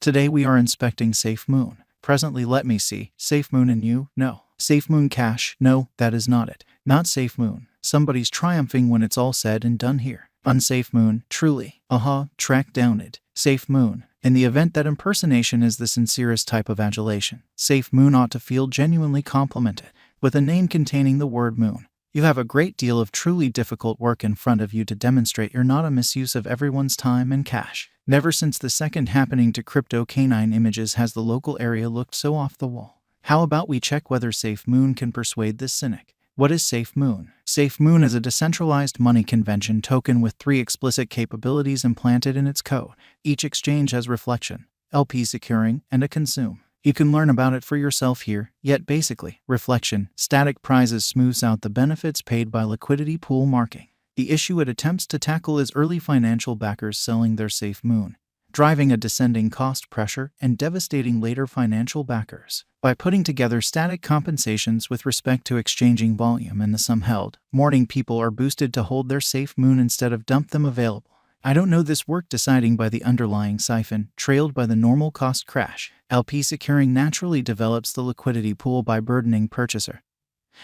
Today we are inspecting SafeMoon. Presently let me see. SafeMoon and you? No. SafeMoon Cash? No, that is not it. Not SafeMoon. Somebody's triumphing when it's all said and done here. UnSafeMoon, truly. Aha, track down it. SafeMoon. In the event that impersonation is the sincerest type of adulation, SafeMoon ought to feel genuinely complimented with a name containing the word moon. You have a great deal of truly difficult work in front of you to demonstrate you're not a misuse of everyone's time and cash. Never since the second happening to crypto canine images has the local area looked so off the wall. How about we check whether SafeMoon can persuade this cynic? What is SafeMoon? SafeMoon is a decentralized money convention token with 3 explicit capabilities implanted in its code. Each exchange has reflection, LP securing, and a consume. You can learn about it for yourself here, yet basically, reflection, static prizes smooths out the benefits paid by liquidity pool marking. The issue it attempts to tackle is early financial backers selling their SafeMoon, driving a descending cost pressure and devastating later financial backers. By putting together static compensations with respect to exchanging volume and the sum held, morning people are boosted to hold their SafeMoon instead of dump them available. I don't know this work deciding by the underlying siphon, trailed by the normal cost crash. LP securing naturally develops the liquidity pool by burdening purchaser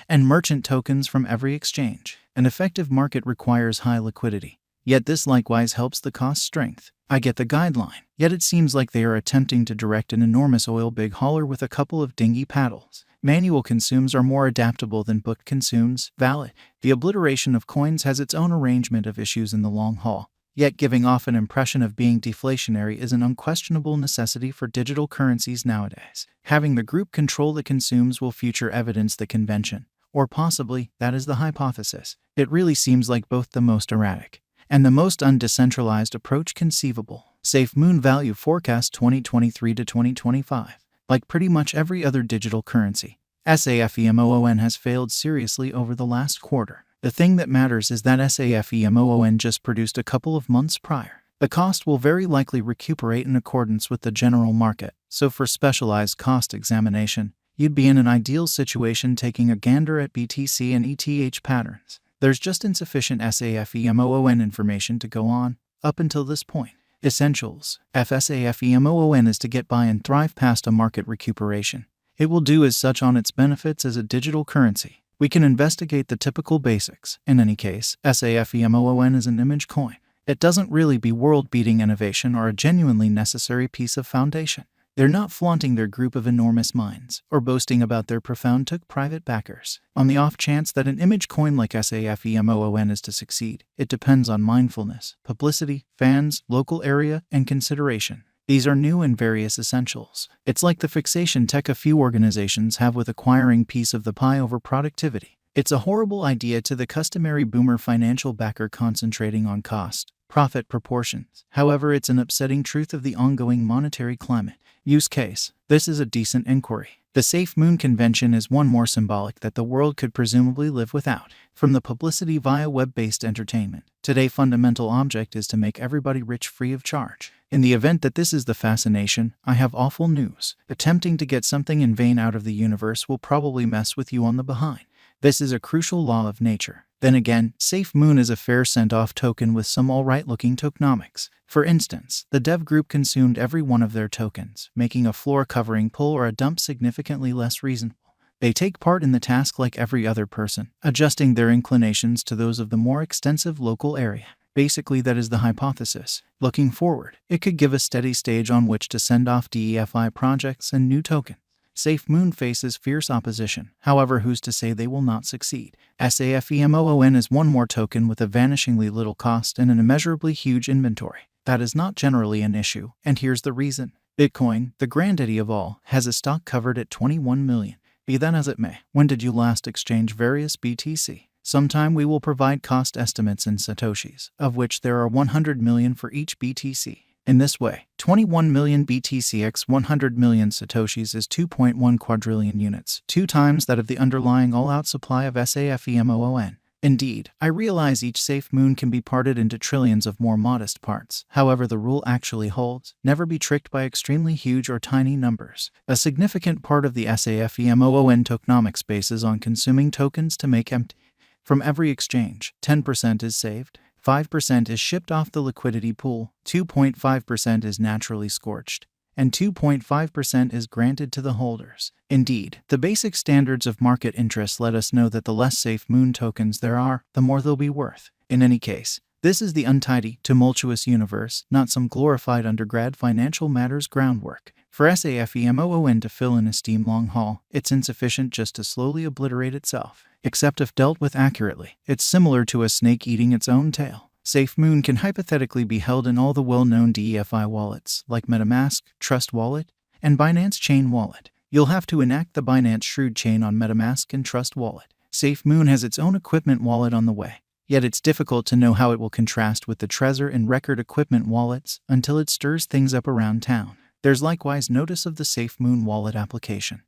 and merchant tokens from every exchange. An effective market requires high liquidity, yet this likewise helps the cost strength. I get the guideline, yet it seems like they are attempting to direct an enormous oil big hauler with a couple of dingy paddles. Manual consumes are more adaptable than booked consumes. Valid. The obliteration of coins has its own arrangement of issues in the long haul, yet giving off an impression of being deflationary is an unquestionable necessity for digital currencies nowadays. Having the group control the consumes will future evidence the convention, or possibly, that is the hypothesis. It really seems like both the most erratic and the most undecentralized approach conceivable. SafeMoon Value Forecast 2023 to 2025. Like pretty much every other digital currency, SafeMoon has failed seriously over the last quarter. The thing that matters is that SafeMoon just produced a couple of months prior. The cost will very likely recuperate in accordance with the general market, so for specialized cost examination, you'd be in an ideal situation taking a gander at BTC and ETH patterns. There's just insufficient SafeMoon information to go on, up until this point. Essentials. SafeMoon is to get by and thrive past a market recuperation. It will do as such on its benefits as a digital currency. We can investigate the typical basics. In any case, SafeMoon is an image coin. It doesn't really be world-beating innovation or a genuinely necessary piece of foundation. They're not flaunting their group of enormous minds, or boasting about their profound private backers. On the off chance that an image coin like SafeMoon is to succeed, it depends on mindfulness, publicity, fans, local area, and consideration. These are new and various essentials. It's like the fixation tech a few organizations have with acquiring piece of the pie over productivity. It's a horrible idea to the customary boomer financial backer concentrating on cost, profit proportions. However, it's an upsetting truth of the ongoing monetary climate. Use case. This is a decent inquiry. The SafeMoon convention is one more symbolic that the world could presumably live without. From the publicity via web-based entertainment, today's fundamental object is to make everybody rich free of charge. In the event that this is the fascination, I have awful news. Attempting to get something in vain out of the universe will probably mess with you on the behind. This is a crucial law of nature. Then again, SafeMoon is a fair sent-off token with some alright-looking tokenomics. For instance, the dev group consumed every one of their tokens, making a floor-covering pull or a dump significantly less reasonable. They take part in the task like every other person, adjusting their inclinations to those of the more extensive local area. Basically, that is the hypothesis. Looking forward, it could give a steady stage on which to send off DeFi projects and new tokens. SafeMoon faces fierce opposition, however who's to say they will not succeed. SafeMoon is one more token with a vanishingly little cost and an immeasurably huge inventory. That is not generally an issue, and here's the reason. Bitcoin, the granddaddy of all, has a stock covered at 21 million. Be that as it may, when did you last exchange various BTC? Sometime we will provide cost estimates in Satoshis, of which there are 100 million for each BTC. In this way, 21 million BTC x 100 million Satoshis is 2.1 quadrillion units, 2 times that of the underlying all-out supply of SafeMoon. Indeed, I realize each SafeMoon can be parted into trillions of more modest parts. However, the rule actually holds: never be tricked by extremely huge or tiny numbers. A significant part of the SafeMoon tokenomics bases on consuming tokens to make empty. From every exchange, 10% is saved, 5% is shipped off the liquidity pool, 2.5% is naturally scorched, and 2.5% is granted to the holders. Indeed, the basic standards of market interest let us know that the less SafeMoon tokens there are, the more they'll be worth. In any case, this is the untidy, tumultuous universe, not some glorified undergrad financial matters groundwork. For SafeMoon to fill in a steam long haul, it's insufficient just to slowly obliterate itself. Except if dealt with accurately, it's similar to a snake eating its own tail. SafeMoon can hypothetically be held in all the well-known DeFi wallets, like MetaMask, Trust Wallet, and Binance Chain Wallet. You'll have to enact the Binance Shrewd chain on MetaMask and Trust Wallet. SafeMoon has its own equipment wallet on the way, yet it's difficult to know how it will contrast with the Trezor and Record equipment wallets until it stirs things up around town. There's likewise notice of the SafeMoon wallet application.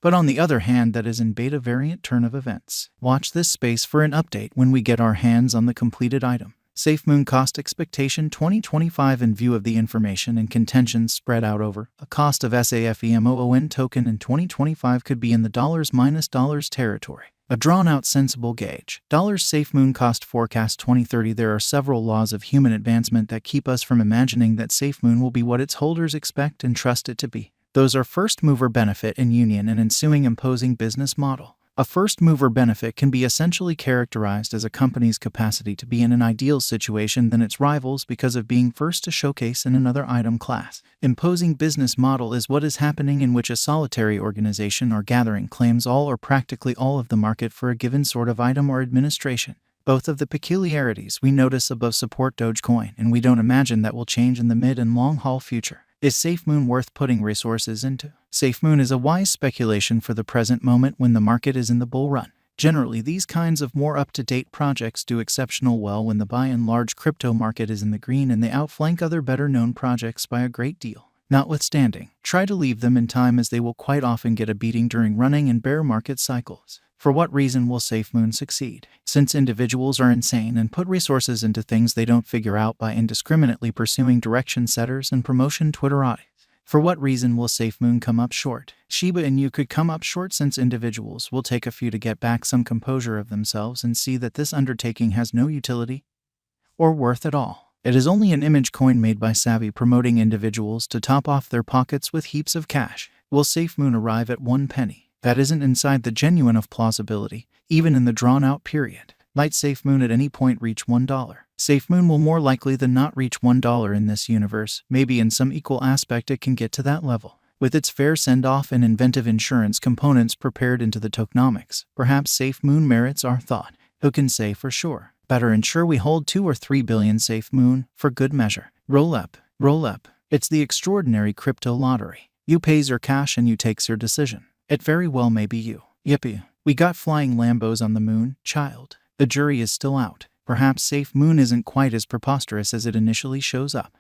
But on the other hand, that is in beta variant turn of events. Watch this space for an update when we get our hands on the completed item. SafeMoon cost expectation 2025 in view of the information and contentions spread out over a cost of SafeMoon token in 2025 could be in the $- territory. A drawn-out sensible gauge. SafeMoon cost forecast 2030. There are several laws of human advancement that keep us from imagining that SafeMoon will be what its holders expect and trust it to be. Those are first-mover benefit and union and ensuing imposing business model. A first-mover benefit can be essentially characterized as a company's capacity to be in an ideal situation than its rivals because of being first to showcase in another item class. Imposing business model is what is happening in which a solitary organization or gathering claims all or practically all of the market for a given sort of item or administration. Both of the peculiarities we notice above support Dogecoin, and we don't imagine that will change in the mid and long-haul future. Is SafeMoon worth putting resources into? SafeMoon is a wise speculation for the present moment when the market is in the bull run. Generally, these kinds of more up-to-date projects do exceptional well when the by and large crypto market is in the green and they outflank other better-known projects by a great deal. Notwithstanding, try to leave them in time as they will quite often get a beating during running and bear market cycles. For what reason will SafeMoon succeed? Since individuals are insane and put resources into things they don't figure out by indiscriminately pursuing direction setters and promotion Twitterati. For what reason will SafeMoon come up short? Shiba Inu could come up short since individuals will take a few to get back some composure of themselves and see that this undertaking has no utility or worth at all. It is only an image coin made by savvy promoting individuals to top off their pockets with heaps of cash. Will SafeMoon arrive at 1 penny? That isn't inside the genuine of plausibility, even in the drawn-out period. Might SafeMoon at any point reach $1? SafeMoon will more likely than not reach $1 in this universe. Maybe in some equal aspect it can get to that level. With its fair send-off and inventive insurance components prepared into the tokenomics, perhaps SafeMoon merits our thought. Who can say for sure? Better ensure we hold 2 or 3 billion SafeMoon, for good measure. Roll up. Roll up. It's the extraordinary crypto lottery. You pays your cash and you takes your decision. It very well may be you. Yippee. We got flying Lambos on the moon, child. The jury is still out. Perhaps SafeMoon isn't quite as preposterous as it initially shows up.